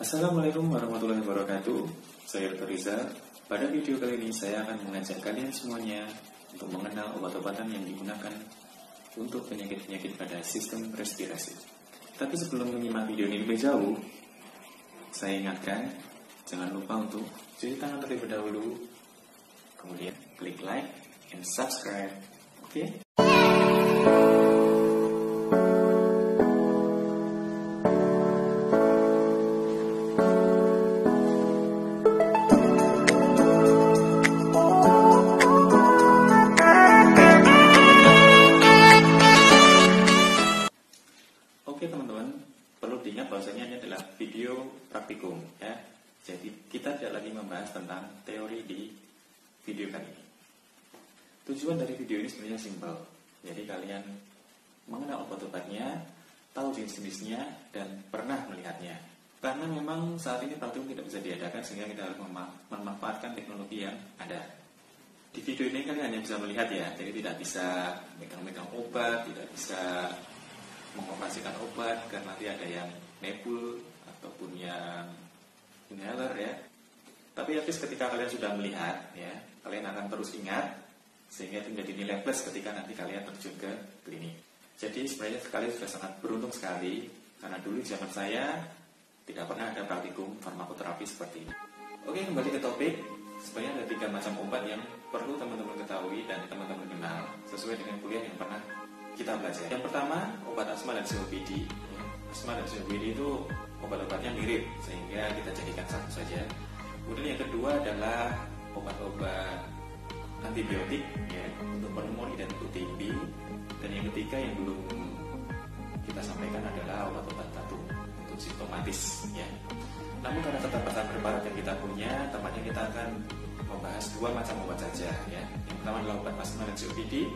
Assalamualaikum warahmatullahi wabarakatuh. Saya Dr. Rizal. Pada video kali ini saya akan mengajak kalian semuanya untuk mengenal obat-obatan yang digunakan untuk penyakit-penyakit pada sistem respirasi. Tapi sebelum menyimak video ini lebih jauh, saya ingatkan jangan lupa untuk cuci tangan terlebih dahulu, kemudian klik like and subscribe. Oke? Oke teman-teman, perlu diingat bahwasanya ini adalah video praktikum ya. Jadi kita tidak lagi membahas tentang teori di video kali ini. Tujuan dari video ini sebenarnya simpel. Jadi kalian mengenal obat-obatnya, tahu jenis-jenisnya, dan pernah melihatnya. Karena memang saat ini praktikum tidak bisa diadakan sehingga kita harus memanfaatkan teknologi yang ada. Di video ini kalian hanya bisa melihat ya, jadi tidak bisa megang-megang obat, tidak bisa mengoperasikan obat karena nanti ada yang nebul ataupun yang inhaler ya. Tapi at least ketika kalian sudah melihat ya, kalian akan terus ingat sehingga itu menjadi nilai plus ketika nanti kalian terjun ke klinik. Jadi sebenarnya kalian sudah sangat beruntung sekali karena dulu zaman saya tidak pernah ada praktikum farmakoterapi seperti ini. Oke, kembali ke topik. Sebenarnya ada 3 macam obat yang perlu teman-teman ketahui dan teman-teman kenal sesuai dengan kuliah yang pernah kita belajar. Yang pertama, obat asma dan COPD. Asma dan COPD itu obat-obatnya mirip, sehingga kita jadikan satu saja. Kemudian yang kedua adalah obat-obat antibiotik ya, untuk pneumonia dan untuk TB. Dan yang ketiga yang belum kita sampaikan adalah obat-obat batuk untuk simptomatis ya. Namun karena keterbatasan preparat yang kita punya, tempatnya kita akan membahas 2 macam obat saja ya. Yang pertama adalah obat asma dan COPD.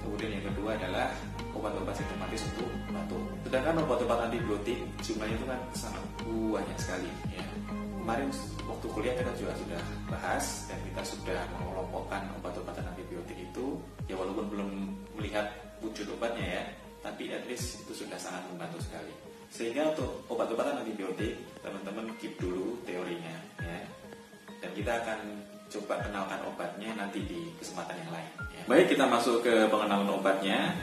Kemudian yang kedua adalah obat-obat simptomatis untuk batuk. Sedangkan obat-obat antibiotik jumlahnya itu kan sangat banyak sekali ya. Kemarin waktu kuliah kita juga sudah bahas dan kita sudah mengelompokkan obat-obatan antibiotik itu ya, walaupun belum melihat wujud obatnya ya, tapi at least itu sudah sangat membantu sekali. Sehingga untuk obat-obatan antibiotik teman-teman keep dulu teorinya ya. Dan kita akan coba kenalkan obatnya nanti di kesempatan yang lain ya. Baik, kita masuk ke pengenalan obatnya.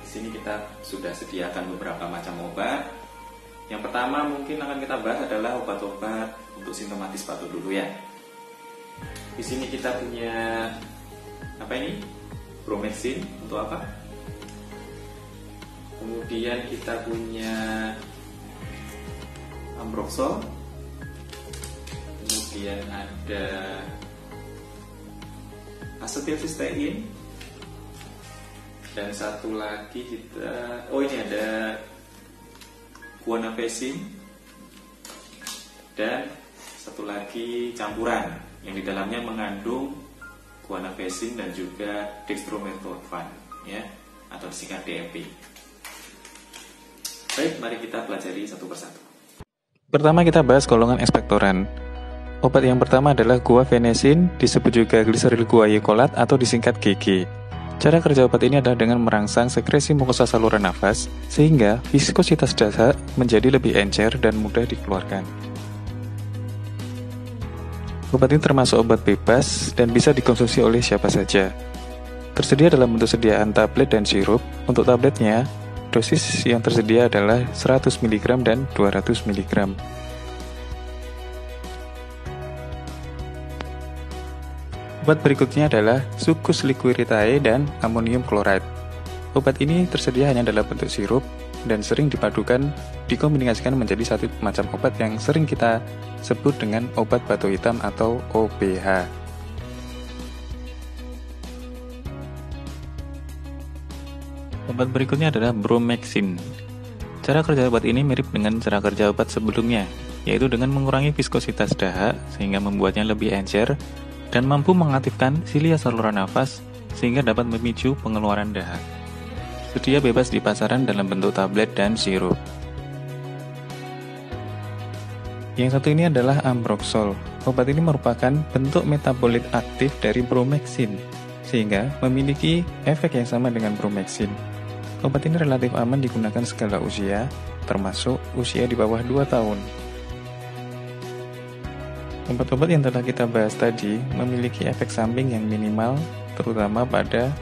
Di sini kita sudah sediakan beberapa macam obat. Yang pertama mungkin akan kita bahas adalah obat-obat untuk simptomatis batuk dulu ya. Di sini kita punya apa ini? Bromhexin untuk apa? Kemudian kita punya Ambroxol. Kemudian ada asetilsistein, dan satu lagi kita ini ada guanfacin, dan satu lagi campuran yang di dalamnya mengandung guanfacin dan juga dextromethorphan ya, atau disingkat DMP. Baik, mari kita pelajari satu persatu. Pertama kita bahas golongan ekspektoran. Obat yang pertama adalah guaifenesin, disebut juga gliseril guaicolat atau disingkat GG. Cara kerja obat ini adalah dengan merangsang sekresi mukosa saluran nafas, sehingga viskositas dahak menjadi lebih encer dan mudah dikeluarkan. Obat ini termasuk obat bebas dan bisa dikonsumsi oleh siapa saja. Tersedia dalam bentuk sediaan tablet dan sirup. Untuk tabletnya, dosis yang tersedia adalah 100 mg dan 200 mg. Obat berikutnya adalah Succus liquiritae dan amonium chloride. Obat ini tersedia hanya dalam bentuk sirup dan sering dipadukan dikombinasikan menjadi satu macam obat yang sering kita sebut dengan obat batu hitam atau OBH. Obat berikutnya adalah Bromhexin. Cara kerja obat ini mirip dengan cara kerja obat sebelumnya, yaitu dengan mengurangi viskositas dahak sehingga membuatnya lebih encer dan mampu mengaktifkan silia saluran nafas sehingga dapat memicu pengeluaran dahak. Sedia bebas di pasaran dalam bentuk tablet dan sirup. Yang satu ini adalah Ambroxol. Obat ini merupakan bentuk metabolit aktif dari Bromhexin, sehingga memiliki efek yang sama dengan Bromhexin. Obat ini relatif aman digunakan segala usia, termasuk usia di bawah 2 tahun. Obat-obat yang telah kita bahas tadi memiliki efek samping yang minimal, terutama pada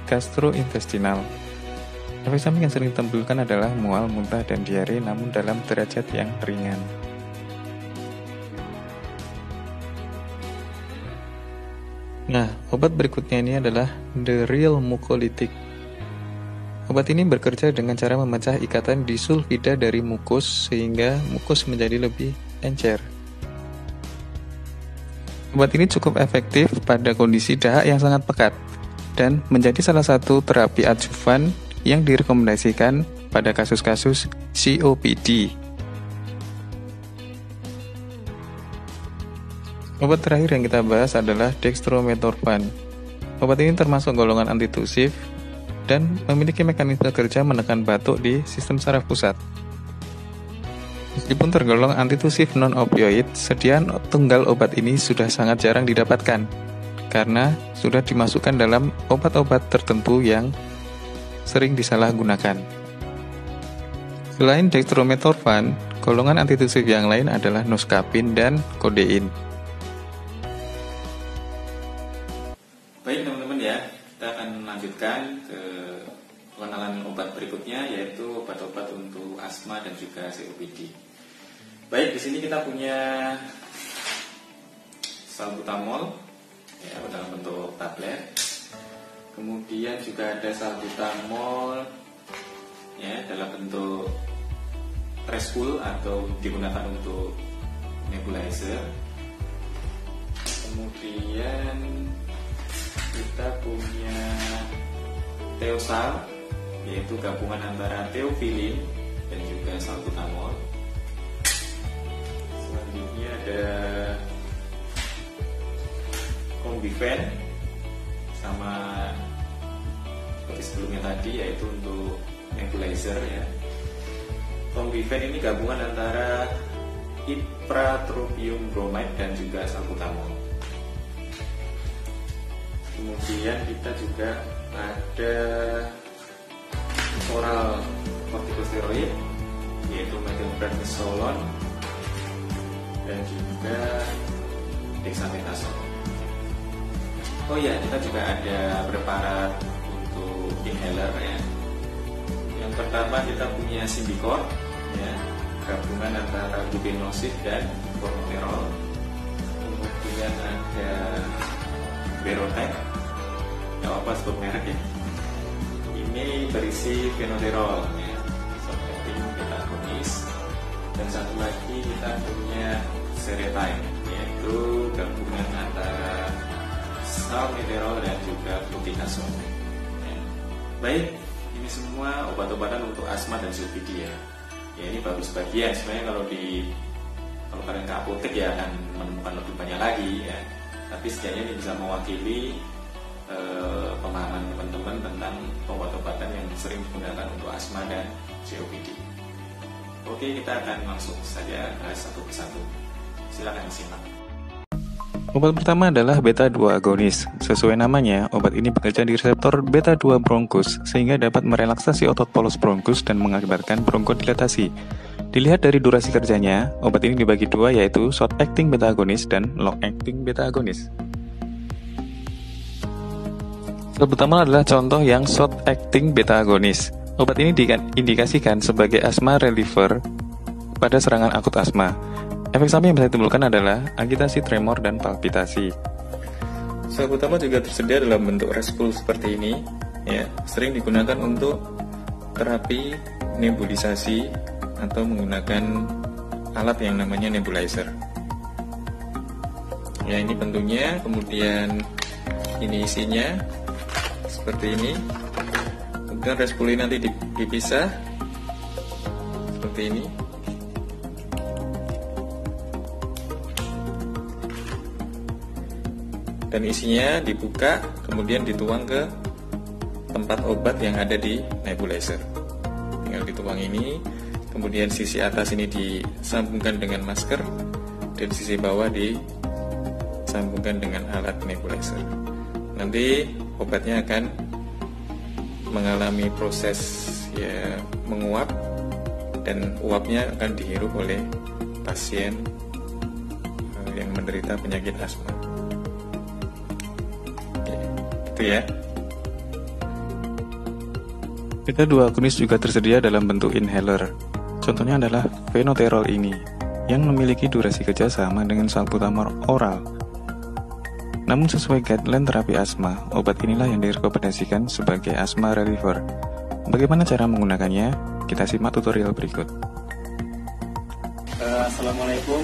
gastrointestinal. Efek samping yang sering ditimbulkan adalah mual, muntah, dan diare, namun dalam derajat yang ringan. Nah, obat berikutnya ini adalah The Real Mucolytic. Obat ini bekerja dengan cara memecah ikatan disulfida dari mukus sehingga mukus menjadi lebih encer. Obat ini cukup efektif pada kondisi dahak yang sangat pekat dan menjadi salah satu terapi adjuvan yang direkomendasikan pada kasus-kasus COPD. Obat terakhir yang kita bahas adalah dextromethorphan. Obat ini termasuk golongan antitusif dan memiliki mekanisme kerja menekan batuk di sistem saraf pusat. Meskipun tergolong antitusif non-opioid, sediaan tunggal obat ini sudah sangat jarang didapatkan karena sudah dimasukkan dalam obat-obat tertentu yang sering disalahgunakan. Selain dextromethorphan, golongan antitusif yang lain adalah noscapin dan codein. Baik teman-teman ya, kita akan lanjutkan ke pengenalan obat berikutnya, yaitu obat-obat untuk asma dan juga COPD. Baik, di sini kita punya salbutamol ya, dalam bentuk tablet. Kemudian juga ada salbutamol ya, dalam bentuk pressful atau digunakan untuk nebulizer. Kemudian kita punya Theosal, yaitu gabungan antara theophylline dan juga salbutamol. Selanjutnya ada Combifen sama seperti sebelumnya tadi, yaitu untuk nebulizer ya. Combifen ini gabungan antara ipratropium bromide dan juga salbutamol. Kemudian kita juga ada oral kortikosteroid, yaitu methylprednisolone dan juga dexamethasone. Oh ya, kita juga ada preparat untuk inhaler ya. Yang pertama kita punya Symbicort ya, gabungan antara bupinoside dan formoterol. Kemudian ada Berotec, nggak apa sebut merek ya. Ini berisi fenoterol ya, short-acting beta agonis. Dan satu lagi kita punya Seretide, yaitu gabungan antara salmeterol dan juga fluticasone ya. Baik, ini semua obat-obatan untuk asma dan COPD ya. Ya ini baru sebagian, sebenarnya kalau kalian ke apotek ya akan menemukan lebih banyak lagi ya. Tapi setidaknya ini bisa mewakili pemahaman teman-teman tentang obat-obatan yang sering digunakan untuk asma dan COPD. Oke, kita akan langsung saja bahas satu persatu. Silakan simak. Obat pertama adalah beta-2 agonis. Sesuai namanya, obat ini bekerja di reseptor beta-2 bronkus sehingga dapat merelaksasi otot polos bronkus dan mengakibatkan bronkodilatasi. Dilihat dari durasi kerjanya, obat ini dibagi dua, yaitu short-acting beta-agonis dan long-acting beta-agonis. Salbutamol adalah contoh yang short-acting beta-agonis. Obat ini diindikasikan sebagai asma reliever pada serangan akut asma. Efek samping yang bisa ditimbulkan adalah agitasi, tremor, dan palpitasi. Salbutamol juga tersedia dalam bentuk restful seperti ini, ya, sering digunakan untuk terapi nebulisasi atau menggunakan alat yang namanya nebulizer. Ya, ini bentuknya, kemudian ini isinya seperti ini. Kemudian restful ini nanti dipisah seperti ini. Dan isinya dibuka, kemudian dituang ke tempat obat yang ada di nebulizer. Tinggal dituang ini, kemudian sisi atas ini disambungkan dengan masker, dan sisi bawah disambungkan dengan alat nebulizer. Nanti obatnya akan mengalami proses ya menguap, dan uapnya akan dihirup oleh pasien yang menderita penyakit asma. Itu ya. Beta-2 agonis juga tersedia dalam bentuk inhaler. Contohnya adalah Venoterol ini, yang memiliki durasi kerja sama dengan salbutamol oral. Namun sesuai guideline terapi asma, obat inilah yang direkomendasikan sebagai asma reliever. Bagaimana cara menggunakannya? Kita simak tutorial berikut. Assalamualaikum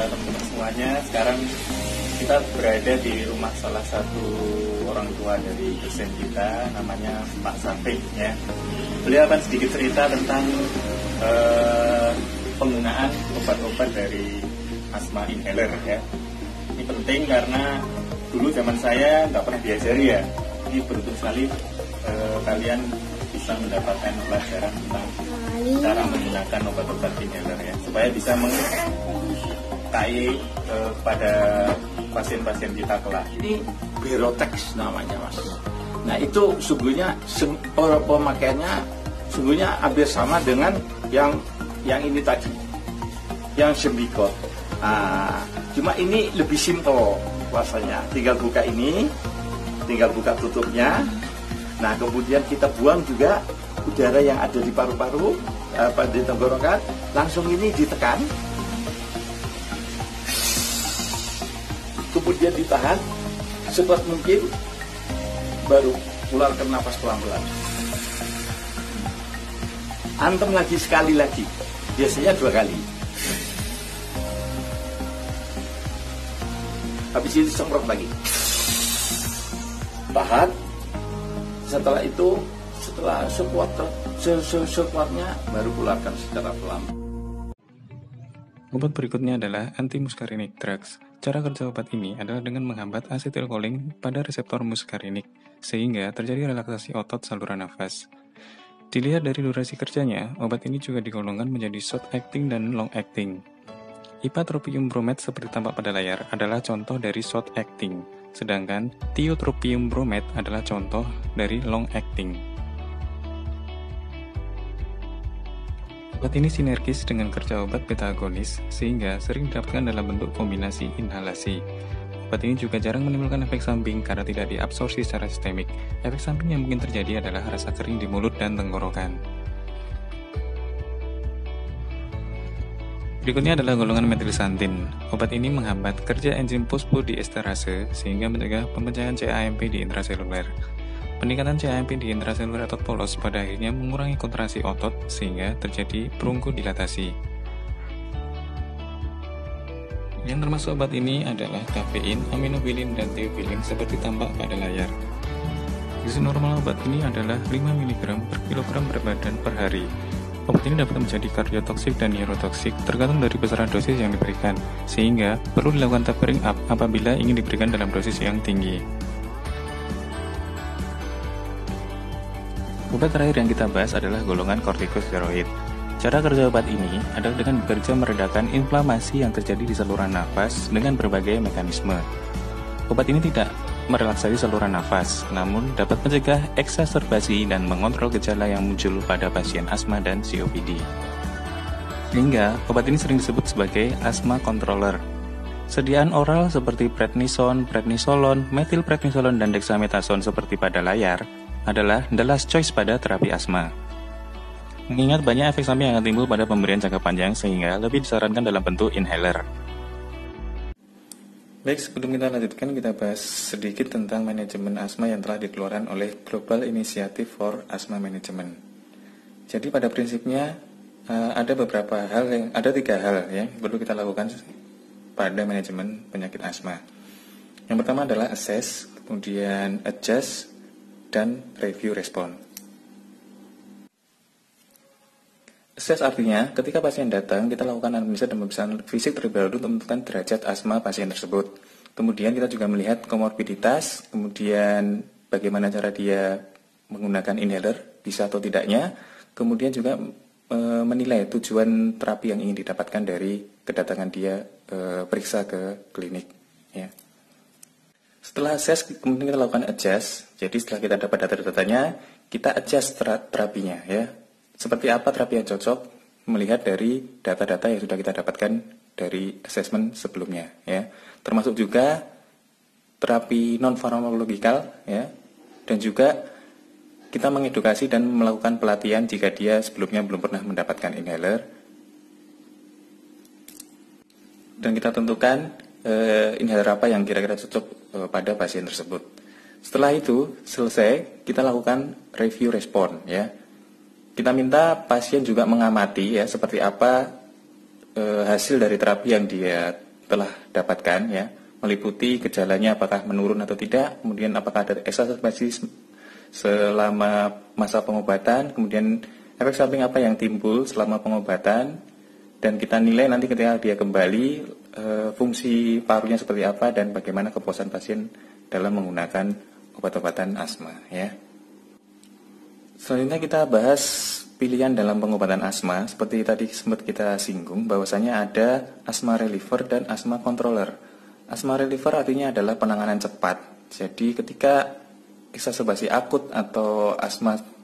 teman-teman semuanya. Sekarang kita berada di rumah salah satu orang tua dari dosen kita, namanya Pak Safiq ya. Beliau akan sedikit cerita tentang penggunaan obat-obat dari asma inhaler ya. Ini penting karena dulu zaman saya nggak pernah diajari ya. Ini beruntung sekali kalian bisa mendapatkan pelajaran tentang cara menggunakan obat-obat inhaler ya, supaya bisa mengkai pada pasien-pasien kita kelak. Ini Berotex namanya mas. Nah itu sungguhnya pemakaiannya sungguhnya hampir sama dengan yang ini tadi, yang Symbicort. Cuma ini lebih simple rasanya. Tinggal buka ini, tinggal buka tutupnya. Nah kemudian kita buang juga udara yang ada di paru-paru, di tenggorokan. Langsung ini ditekan, kemudian ditahan sekuat mungkin, baru keluarkan napas pelan-pelan. Antem lagi sekali lagi, biasanya 2 kali. Habis itu semprot lagi, tahan. Setelah itu, setelah sekuatnya baru keluarkan secara pelan. Obat berikutnya adalah anti-muscarinic drugs. Cara kerja obat ini adalah dengan menghambat asetilkolin pada reseptor muscarinic, sehingga terjadi relaksasi otot saluran nafas. Dilihat dari durasi kerjanya, obat ini juga digolongkan menjadi short-acting dan long-acting. Ipratropium bromate seperti tampak pada layar adalah contoh dari short-acting, sedangkan tiotropium bromate adalah contoh dari long-acting. Obat ini sinergis dengan kerja obat beta agonis, sehingga sering didapatkan dalam bentuk kombinasi inhalasi. Obat ini juga jarang menimbulkan efek samping karena tidak diabsorpsi secara sistemik. Efek samping yang mungkin terjadi adalah rasa kering di mulut dan tenggorokan. Berikutnya adalah golongan metilsantin. Obat ini menghambat kerja enzim fosfodiesterase sehingga mencegah pemecahan CAMP di intraseluler. Peningkatan CAMP di intraseluler otot polos pada akhirnya mengurangi kontraksi otot sehingga terjadi bronkodilatasi. Yang termasuk obat ini adalah kafein, aminofilin, dan teofilin seperti tampak pada layar. Dosis normal obat ini adalah 5 mg per kilogram berat badan per hari. Obat ini dapat menjadi kardiotoksik dan neurotoksik tergantung dari besaran dosis yang diberikan, sehingga perlu dilakukan tapering up apabila ingin diberikan dalam dosis yang tinggi. Obat terakhir yang kita bahas adalah golongan kortikosteroid. Cara kerja obat ini adalah dengan bekerja meredakan inflamasi yang terjadi di saluran nafas dengan berbagai mekanisme. Obat ini tidak merelaksasi saluran nafas, namun dapat mencegah eksaserbasi dan mengontrol gejala yang muncul pada pasien asma dan COPD. Sehingga, obat ini sering disebut sebagai asma controller. Sediaan oral seperti prednison, prednisolon, metilprednisolon, dan dexamethasone seperti pada layar adalah the last choice pada terapi asma. Mengingat banyak efek samping yang akan timbul pada pemberian jangka panjang sehingga lebih disarankan dalam bentuk inhaler. Baik, sebelum kita lanjutkan, kita bahas sedikit tentang manajemen asma yang telah dikeluarkan oleh Global Initiative for Asthma Management. Jadi pada prinsipnya ada 3 hal yang perlu kita lakukan pada manajemen penyakit asma. Yang pertama adalah assess, kemudian adjust, dan review respon. Assess artinya, ketika pasien datang, kita lakukan anamnesa dan pemeriksaan fisik terlebih dahulu untuk menentukan derajat asma pasien tersebut. Kemudian kita juga melihat komorbiditas, kemudian bagaimana cara dia menggunakan inhaler, bisa atau tidaknya, kemudian juga menilai tujuan terapi yang ingin didapatkan dari kedatangan dia periksa ke klinik. Ya. Setelah assess, kemudian kita lakukan adjust. Jadi setelah kita dapat data-datanya, kita adjust terapinya. Ya. Seperti apa terapi yang cocok, melihat dari data-data yang sudah kita dapatkan dari asesmen sebelumnya ya. Termasuk juga terapi non farmakologikal ya, dan juga kita mengedukasi dan melakukan pelatihan jika dia sebelumnya belum pernah mendapatkan inhaler, dan kita tentukan inhaler apa yang kira-kira cocok pada pasien tersebut. Setelah itu selesai, kita lakukan review respon ya. Kita minta pasien juga mengamati ya seperti apa hasil dari terapi yang dia telah dapatkan ya, meliputi gejalanya apakah menurun atau tidak, kemudian apakah ada exacerbasi selama masa pengobatan, kemudian efek samping apa yang timbul selama pengobatan, dan kita nilai nanti ketika dia kembali fungsi parunya seperti apa dan bagaimana kepuasan pasien dalam menggunakan obat-obatan asma ya. Selanjutnya kita bahas pilihan dalam pengobatan asma. Seperti tadi sempat kita singgung bahwasanya ada asma reliever dan asma controller. Asma reliever artinya adalah penanganan cepat. Jadi ketika exacerbasi akut atau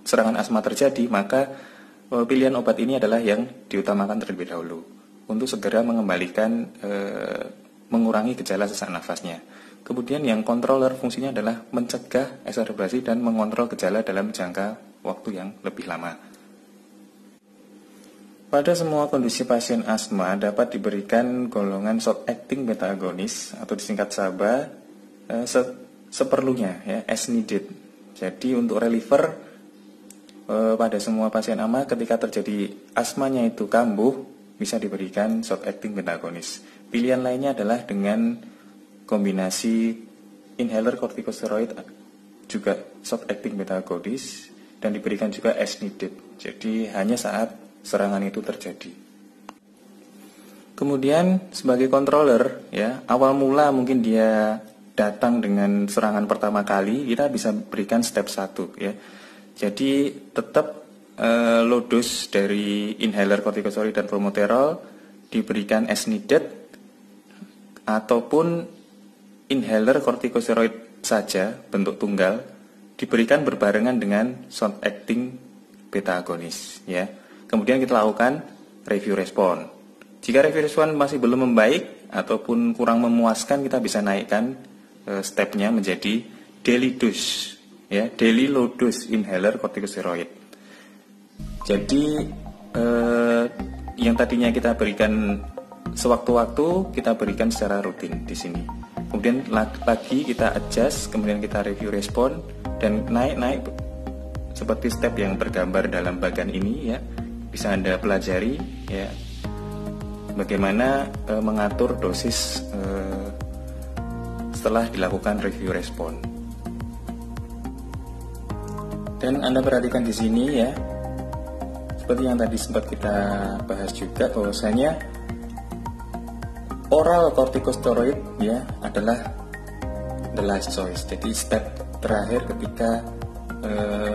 serangan asma terjadi, maka pilihan obat ini adalah yang diutamakan terlebih dahulu untuk segera mengembalikan, mengurangi gejala sesak nafasnya. Kemudian yang controller fungsinya adalah mencegah exacerbasi dan mengontrol gejala dalam jangka waktu yang lebih lama. Pada semua kondisi pasien asma dapat diberikan golongan short acting beta agonis atau disingkat SABA seperlunya ya, as needed. Jadi untuk reliever pada semua pasien asma ketika terjadi asmanya itu kambuh bisa diberikan short acting beta agonis. Pilihan lainnya adalah dengan kombinasi inhaler kortikosteroid juga short acting beta agonis dan diberikan juga as needed. Jadi hanya saat serangan itu terjadi. Kemudian sebagai controller ya, awal mula mungkin dia datang dengan serangan pertama kali, kita bisa berikan step 1 ya. Jadi tetap low dose dari inhaler kortikosteroid dan formoterol diberikan as needed, ataupun inhaler kortikosteroid saja bentuk tunggal diberikan berbarengan dengan short acting beta agonis ya. Kemudian kita lakukan review respon. Jika review respon masih belum membaik ataupun kurang memuaskan, kita bisa naikkan stepnya menjadi daily dose ya, daily low dose inhaler kortikosteroid. Jadi yang tadinya kita berikan sewaktu-waktu, kita berikan secara rutin di sini. Kemudian lagi kita adjust, kemudian kita review respon dan naik seperti step yang tergambar dalam bagian ini ya. Bisa Anda pelajari ya, bagaimana mengatur dosis setelah dilakukan review respon. Dan Anda perhatikan di sini ya, seperti yang tadi sempat kita bahas juga bahwasanya oral corticosteroid ya adalah the last choice. Jadi step terakhir ketika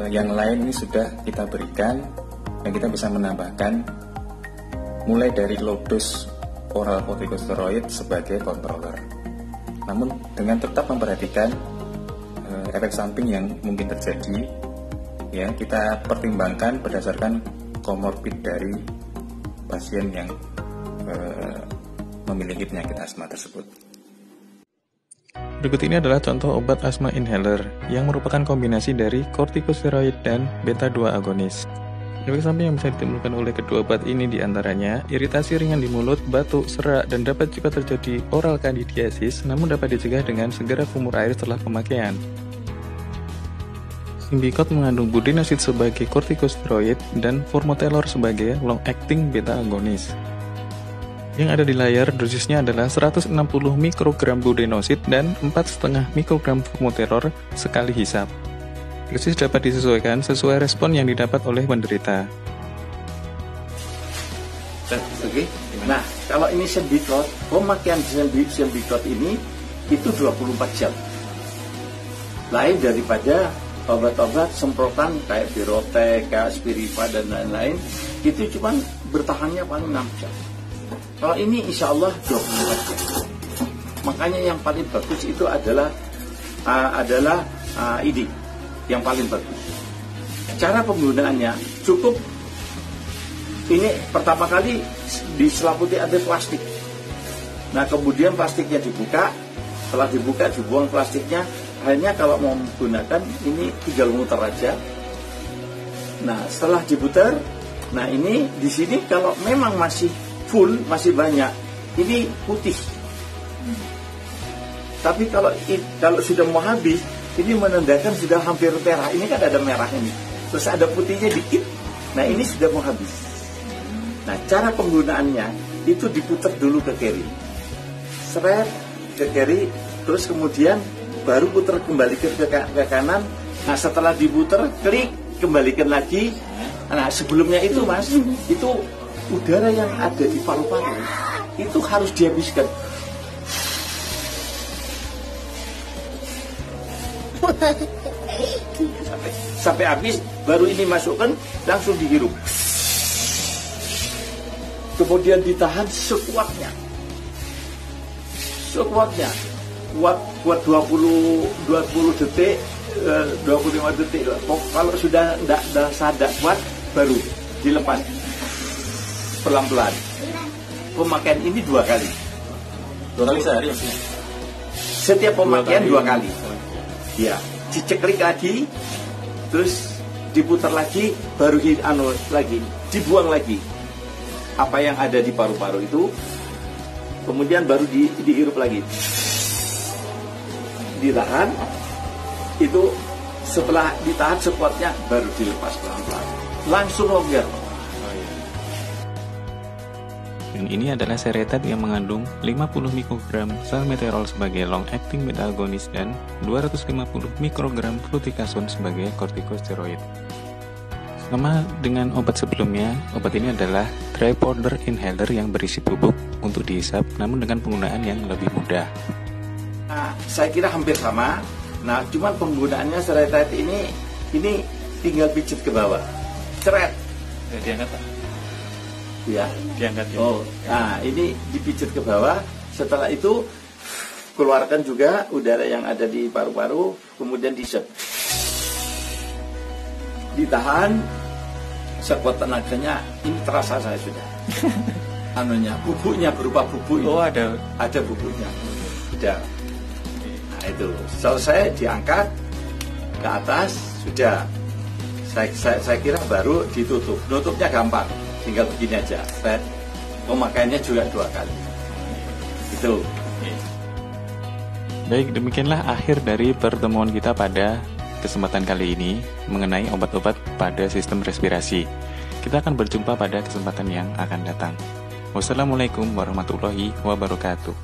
yang lain ini sudah kita berikan, dan kita bisa menambahkan mulai dari low dose oral corticosteroid sebagai controller. Namun dengan tetap memperhatikan efek samping yang mungkin terjadi ya, kita pertimbangkan berdasarkan komorbid dari pasien yang memiliki penyakit asma tersebut. Berikut ini adalah contoh obat asma inhaler yang merupakan kombinasi dari kortikosteroid dan beta-2 agonis. Efek samping yang bisa ditimbulkan oleh kedua obat ini diantaranya iritasi ringan di mulut, batuk, serak, dan dapat juga terjadi oral candidiasis, namun dapat dicegah dengan segera kumur air setelah pemakaian. Symbicort mengandung budesonide sebagai kortikosteroid dan formoterol sebagai long-acting beta-agonis. Yang ada di layar dosisnya adalah 160 mikrogram budesonide dan 4,5 mikrogram formoterol sekali hisap. Dosis dapat disesuaikan sesuai respon yang didapat oleh penderita. Oke. Nah, kalau ini Symbicort, pemakaian Symbicort ini itu 24 jam. Lain daripada obat-obat semprotan kayak Virotek, kayak Spiriva dan lain-lain, itu cuma bertahannya paling 6 jam. Kalau ini insya Allah 24 jam. Makanya yang paling bagus itu adalah ID yang paling bagus. Cara penggunaannya cukup ini pertama kali diselaputi ada plastik. Nah kemudian plastiknya dibuka, setelah dibuka dibuang plastiknya. Hanya kalau mau menggunakan ini tinggal muter aja. Nah setelah diputar, nah ini di sini kalau memang masih full, masih banyak, ini putih. Tapi kalau sudah mau habis, ini menandakan sudah hampir merah. Ini kan ada merah ini, terus ada putihnya dikit. Nah ini sudah mau habis. Nah cara penggunaannya itu diputar dulu ke kiri, seret ke kiri, terus kemudian baru putar kembali ke kanan. Nah setelah diputar, klik, kembalikan lagi. Nah sebelumnya itu mas, itu udara yang ada di paru-paru itu harus dihabiskan. Sampai habis, baru ini masukkan, langsung dihirup. Kemudian ditahan sekuatnya. Kuat 20 detik, 25 detik. Kalau sudah tidak sadar kuat, baru dilepas pelan-pelan. Pemakaian ini 2 kali. 2 kali sehari maksudnya? Setiap pemakaian 2 kali. Ya, diceklik lagi, terus diputar lagi, baru lagi, dibuang lagi apa yang ada di paru-paru itu, kemudian baru dihirup lagi, ditahan. Itu setelah ditahan sekuatnya, baru dilepas pelan-pelan, langsung longgar. Dan ini adalah seretat yang mengandung 50 mikrogram salmeterol sebagai long-acting beta agonis dan 250 mikrogram fluticasone sebagai kortikosteroid. Sama dengan obat sebelumnya, obat ini adalah dry powder inhaler yang berisi bubuk untuk dihisap, namun dengan penggunaan yang lebih mudah. Nah, saya kira hampir sama. Nah, cuman penggunaannya seretat ini tinggal pijit ke bawah, ceret. Diangkat Pak? Ya, Diangkat ya. Oh, nah ini dipijit ke bawah. Setelah itu keluarkan juga udara yang ada di paru-paru, kemudian disep. Ditahan sekuat tenaganya. Ini terasa saya sudah. Bubuknya berupa bubuk. Oh, ada bubuknya. Sudah. Nah itu selesai, diangkat ke atas, sudah. Saya kira baru ditutup. Nutupnya gampang. Tinggal begini aja, pemakaiannya juga 2 kali. Itu. Baik, demikianlah akhir dari pertemuan kita pada kesempatan kali ini mengenai obat-obat pada sistem respirasi. Kita akan berjumpa pada kesempatan yang akan datang. Wassalamualaikum warahmatullahi wabarakatuh.